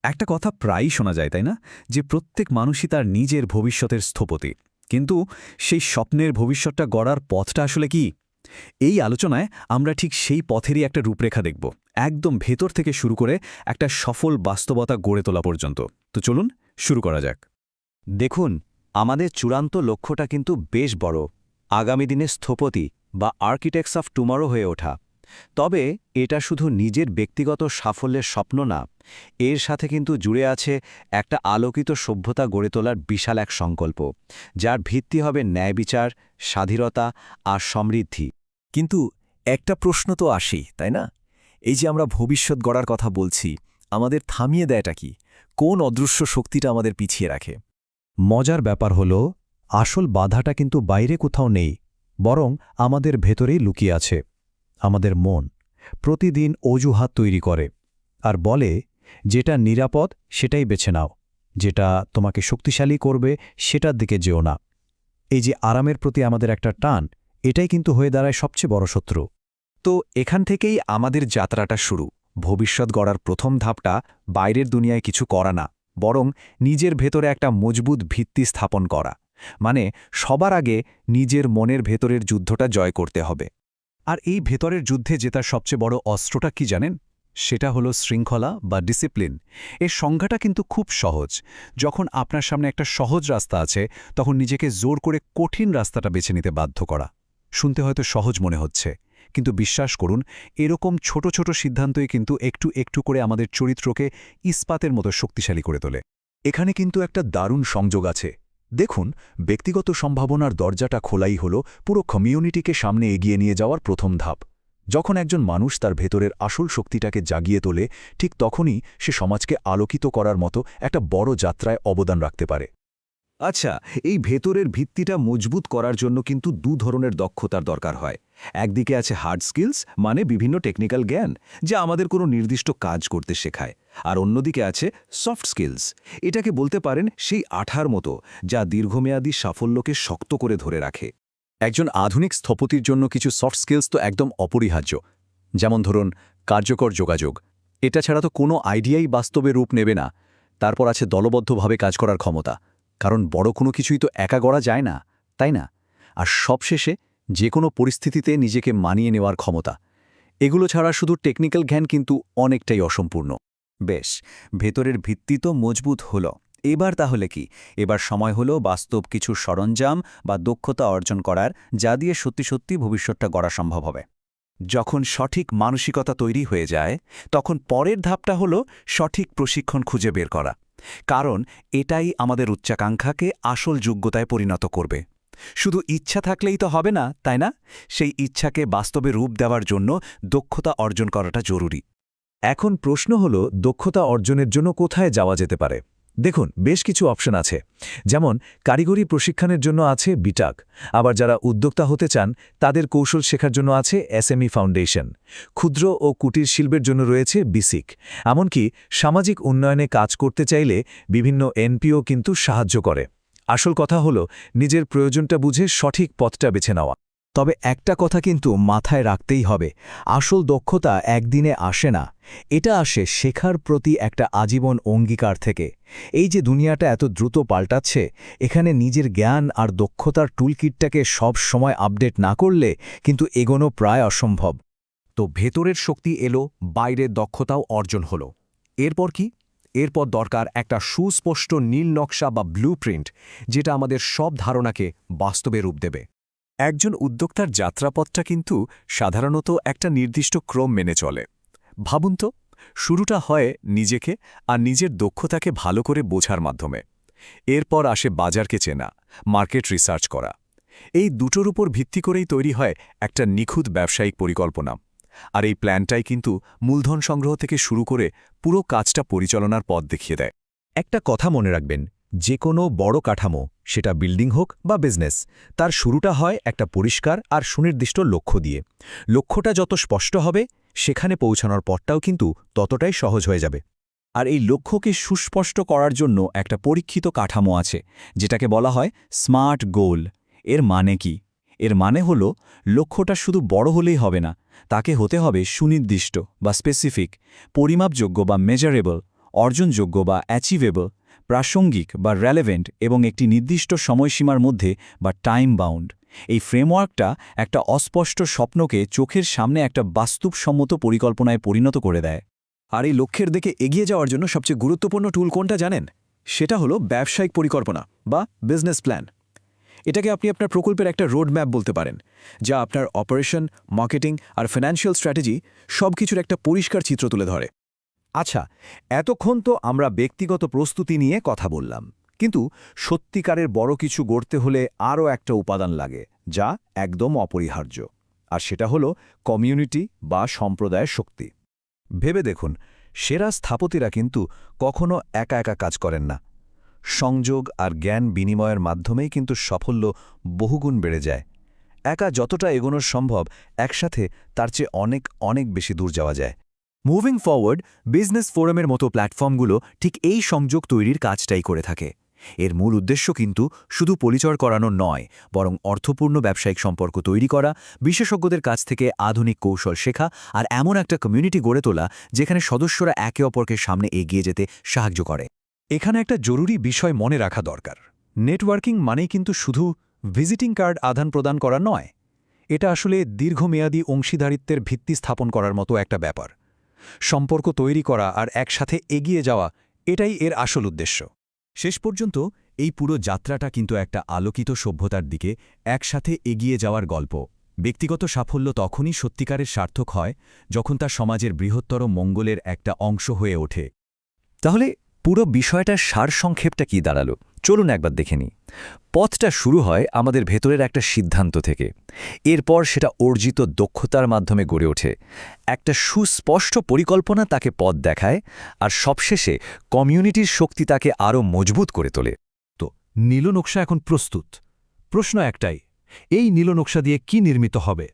একটা কথা প্রায়ই শোনা যায় তাই না, যে প্রত্যেক মানুষই তার নিজের ভবিষ্যতের স্থপতি। কিন্তু সেই স্বপ্নের ভবিষ্যৎটা গড়ার পথটা আসলে কি? এই আলোচনায় আমরা ঠিক সেই পথেরই একটা রূপরেখা দেখব, একদম ভেতর থেকে শুরু করে একটা সফল বাস্তবতা গড়ে তোলা পর্যন্ত। তো চলুন শুরু করা যাক। দেখুন, আমাদের চূড়ান্ত লক্ষ্যটা কিন্তু বেশ বড়, আগামী দিনে স্থপতি বা আর্কিটেক্টস অফ টুমরো হয়ে ওঠা। তবে এটা শুধু নিজের ব্যক্তিগত সাফল্যের স্বপ্ন না, এর সাথে কিন্তু জুড়ে আছে একটা আলোকিত সভ্যতা গড়ে তোলার বিশাল এক সংকল্প, যার ভিত্তি হবে ন্যায়বিচার, স্বাধীনতা আর সমৃদ্ধি। কিন্তু একটা প্রশ্ন তো আসেই, তাই না? এই যে আমরা ভবিষ্যৎ গড়ার কথা বলছি, আমাদের থামিয়ে দেয়টা কি? কোন অদৃশ্য শক্তিটা আমাদের পিছিয়ে রাখে? মজার ব্যাপার হল, আসল বাধাটা কিন্তু বাইরে কোথাও নেই, বরং আমাদের ভেতরেই লুকিয়ে আছে। আমাদের মন প্রতিদিন অজুহাত তৈরি করে আর বলে, যেটা নিরাপদ সেটাই বেছে নাও, যেটা তোমাকে শক্তিশালী করবে সেটার দিকে যেও না। এই যে আরামের প্রতি আমাদের একটা টান, এটাই কিন্তু হয়ে দাঁড়ায় সবচেয়ে বড় শত্রু। তো এখান থেকেই আমাদের যাত্রাটা শুরু। ভবিষ্যৎ গড়ার প্রথম ধাপটা বাইরের দুনিয়ায় কিছু করা না, বরং নিজের ভেতরে একটা মজবুত ভিত্তি স্থাপন করা। মানে সবার আগে নিজের মনের ভেতরের যুদ্ধটা জয় করতে হবে। আর এই ভেতরের যুদ্ধে জেতার সবচেয়ে বড় অস্ত্রটা কি জানেন? সেটা হলো শৃঙ্খলা বা ডিসিপ্লিন। এর সংজ্ঞাটা কিন্তু খুব সহজ। যখন আপনার সামনে একটা সহজ রাস্তা আছে, তখন নিজেকে জোর করে কঠিন রাস্তাটা বেছে নিতে বাধ্য করা। শুনতে হয়তো সহজ মনে হচ্ছে, কিন্তু বিশ্বাস করুন, এরকম ছোট ছোট সিদ্ধান্তই কিন্তু একটু একটু করে আমাদের চরিত্রকে ইস্পাতের মতো শক্তিশালী করে তোলে। এখানে কিন্তু একটা দারুণ সংযোগ আছে। দেখুন, ব্যক্তিগত সম্ভাবনার দরজাটা খোলাই হল পুরো কমিউনিটিকে সামনে এগিয়ে নিয়ে যাওয়ার প্রথম ধাপ। যখন একজন মানুষ তার ভেতরের আসল শক্তিটাকে জাগিয়ে তোলে, ঠিক তখনই সে সমাজকে আলোকিত করার মতো একটা বড় যাত্রায় অবদান রাখতে পারে। আচ্ছা, এই ভেতরের ভিত্তিটা মজবুত করার জন্য কিন্তু দু ধরনের দক্ষতার দরকার হয়। একদিকে আছে হার্ড স্কিলস, মানে বিভিন্ন টেকনিক্যাল জ্ঞান, যা আমাদের কোনো নির্দিষ্ট কাজ করতে শেখায়। আর অন্যদিকে আছে সফট স্কিলস। এটাকে বলতে পারেন সেই আঠার মতো, যা দীর্ঘমেয়াদী সাফল্যকে শক্ত করে ধরে রাখে। একজন আধুনিক স্থপতির জন্য কিছু সফট স্কিলস তো একদম অপরিহার্য। যেমন ধরুন, কার্যকর যোগাযোগ। এটা ছাড়া তো কোনো আইডিয়াই বাস্তবে রূপ নেবে না। তারপর আছে দলবদ্ধভাবে কাজ করার ক্ষমতা, কারণ বড় কোনো কিছুই তো একা গড়া যায় না, তাই না? আর সবশেষে যে কোনো পরিস্থিতিতে নিজেকে মানিয়ে নেওয়ার ক্ষমতা। এগুলো ছাড়া শুধু টেকনিক্যাল জ্ঞান কিন্তু অনেকটাই অসম্পূর্ণ। বেশ, ভেতরের ভিত্তি তো মজবুত হলো। এবার তাহলে কি? এবার সময় হলো বাস্তব কিছু সরঞ্জাম বা দক্ষতা অর্জন করার, যা দিয়ে সত্যি সত্যি ভবিষ্যৎটা গড়া সম্ভব হবে। যখন সঠিক মানসিকতা তৈরি হয়ে যায়, তখন পরের ধাপটা হলো সঠিক প্রশিক্ষণ খুঁজে বের করা। কারণ এটাই আমাদের উচ্চাকাঙ্ক্ষাকে আসল যোগ্যতায় পরিণত করবে। শুধু ইচ্ছা থাকলেই তো হবে না, তাই না? সেই ইচ্ছাকে বাস্তবে রূপ দেওয়ার জন্য দক্ষতা অর্জন করাটা জরুরি। এখন প্রশ্ন হল, দক্ষতা অর্জনের জন্য কোথায় যাওয়া যেতে পারে? দেখুন, বেশ কিছু অপশন আছে। যেমন কারিগরি প্রশিক্ষণের জন্য আছে বিটাক, আবার যারা উদ্যোক্তা হতে চান তাদের কৌশল শেখার জন্য আছে এসএমই ফাউন্ডেশন। ক্ষুদ্র ও কুটির শিল্পের জন্য রয়েছে বিসিক। এমনকি সামাজিক উন্নয়নে কাজ করতে চাইলে বিভিন্ন এনপিও কিন্তু সাহায্য করে। আসল কথা হল, নিজের প্রয়োজনটা বুঝে সঠিক পথটা বেছে নেওয়া। তবে একটা কথা কিন্তু মাথায় রাখতেই হবে, আসল দক্ষতা একদিনে আসে না। এটা আসে শেখার প্রতি একটা আজীবন অঙ্গীকার থেকে। এই যে দুনিয়াটা এত দ্রুত পাল্টাচ্ছে, এখানে নিজের জ্ঞান আর দক্ষতার টুলকিটটাকে সব সময় আপডেট না করলে কিন্তু এগোনো প্রায় অসম্ভব। তো ভেতরের শক্তি এলো, বাইরের দক্ষতাও অর্জন হলো। এরপর কি? এরপর দরকার একটা সুস্পষ্ট নীল নকশা বা ব্লুপ্রিন্ট, যেটা আমাদের সব ধারণাকে বাস্তবে রূপ দেবে। একজন উদ্যোক্তার যাত্রাপথটা কিন্তু সাধারণত একটা নির্দিষ্ট ক্রম মেনে চলে। ভাবুন তো, শুরুটা হয় নিজেকে আর নিজের দক্ষতাকে ভালো করে বোঝার মাধ্যমে। এরপর আসে বাজারকে চেনা, মার্কেট রিসার্চ করা। এই দুটোর উপর ভিত্তি করেই তৈরি হয় একটা নিখুঁত ব্যবসায়িক পরিকল্পনা। আর এই প্ল্যানটাই কিন্তু মূলধন সংগ্রহ থেকে শুরু করে পুরো কাজটা পরিচালনার পথ দেখিয়ে দেয়। একটা কথা মনে রাখবেন, যে কোনো বড় কাঠামো, সেটা বিল্ডিং হোক বা বিজনেস, তার শুরুটা হয় একটা পরিষ্কার আর সুনির্দিষ্ট লক্ষ্য দিয়ে। লক্ষ্যটা যত স্পষ্ট হবে, সেখানে পৌঁছানোর পথটাও কিন্তু ততটাই সহজ হয়ে যাবে। আর এই লক্ষ্যকে সুস্পষ্ট করার জন্য একটা পরীক্ষিত কাঠামো আছে, যেটাকে বলা হয় স্মার্ট গোল। এর মানে কি? এর মানে হলো, লক্ষ্যটা শুধু বড় হলেই হবে না, তাকে হতে হবে সুনির্দিষ্ট বা স্পেসিফিক, পরিমাপযোগ্য বা মেজারেবল, অর্জনযোগ্য বা অ্যাচিভেবল, প্রাসঙ্গিক বা রেলেভেন্ট এবং একটি নির্দিষ্ট সময়সীমার মধ্যে বা টাইম বাউন্ড। এই ফ্রেমওয়ার্কটা একটা অস্পষ্ট স্বপ্নকে চোখের সামনে একটা বাস্তবসম্মত পরিকল্পনায় পরিণত করে দেয়। আর এই লক্ষ্যের দিকে এগিয়ে যাওয়ার জন্য সবচেয়ে গুরুত্বপূর্ণ টুল কোনটা জানেন? সেটা হলো ব্যবসায়িক পরিকল্পনা বা বিজনেস প্ল্যান। এটাকে আপনি আপনার প্রকল্পের একটা রোড ম্যাপ বলতে পারেন, যা আপনার অপারেশন, মার্কেটিং আর ফিনান্সিয়াল স্ট্র্যাটেজি সবকিছুর একটা পরিষ্কার চিত্র তুলে ধরে। আচ্ছা, এতক্ষণ তো আমরা ব্যক্তিগত প্রস্তুতি নিয়ে কথা বললাম, কিন্তু সত্যিকারের বড় কিছু গড়তে হলে আরও একটা উপাদান লাগে, যা একদম অপরিহার্য। আর সেটা হলো কমিউনিটি বা সম্প্রদায়ের শক্তি। ভেবে দেখুন, সেরা স্থপতিরা কিন্তু কখনো একা একা কাজ করেন না। সংযোগ আর জ্ঞান বিনিময়ের মাধ্যমেই কিন্তু সাফল্য বহুগুণ বেড়ে যায়। একা যতটা এগোনো সম্ভব, একসাথে তার চেয়ে অনেক অনেক বেশি দূর যাওয়া যায়। মুভিং ফরওয়ার্ড বিজনেস ফোরামের মতো প্ল্যাটফর্মগুলো ঠিক এই সংযোগ তৈরির কাজটাই করে থাকে। এর মূল উদ্দেশ্য কিন্তু শুধু পরিচয় করানো নয়, বরং অর্থপূর্ণ ব্যবসায়িক সম্পর্ক তৈরি করা, বিশেষজ্ঞদের কাছ থেকে আধুনিক কৌশল শেখা আর এমন একটা কমিউনিটি গড়ে তোলা যেখানে সদস্যরা একে অপরকে সামনে এগিয়ে যেতে সাহায্য করে। এখানে একটা জরুরি বিষয় মনে রাখা দরকার। নেটওয়ার্কিং মানেই কিন্তু শুধু ভিজিটিং কার্ড আদান প্রদান করা নয়। এটা আসলে দীর্ঘমেয়াদী অংশীদারিত্বের ভিত্তি স্থাপন করার মতো একটা ব্যাপার। সম্পর্ক তৈরি করা আর একসাথে এগিয়ে যাওয়া, এটাই এর আসল উদ্দেশ্য। শেষ পর্যন্ত এই পুরো যাত্রাটা কিন্তু একটা আলোকিত সভ্যতার দিকে একসাথে এগিয়ে যাওয়ার গল্প। ব্যক্তিগত সাফল্য তখনই সত্যিকারের সার্থক হয় যখন তা সমাজের বৃহত্তর মঙ্গলের একটা অংশ হয়ে ওঠে। তাহলে পুরো বিষয়টার সারসংক্ষেপটা কি দাঁড়ালো? চলুন একবার দেখে নিই। পথটা শুরু হয় আমাদের ভেতরের একটা সিদ্ধান্ত থেকে। এরপর সেটা অর্জিত দক্ষতার মাধ্যমে গড়ে ওঠে। একটা সুস্পষ্ট পরিকল্পনা তাকে পথ দেখায়, আর সবশেষে কমিউনিটির শক্তি তাকে আরও মজবুত করে তোলে। তো নীল নকশা এখন প্রস্তুত। প্রশ্ন একটাই, এই নীল নকশা দিয়ে কি নির্মিত হবে?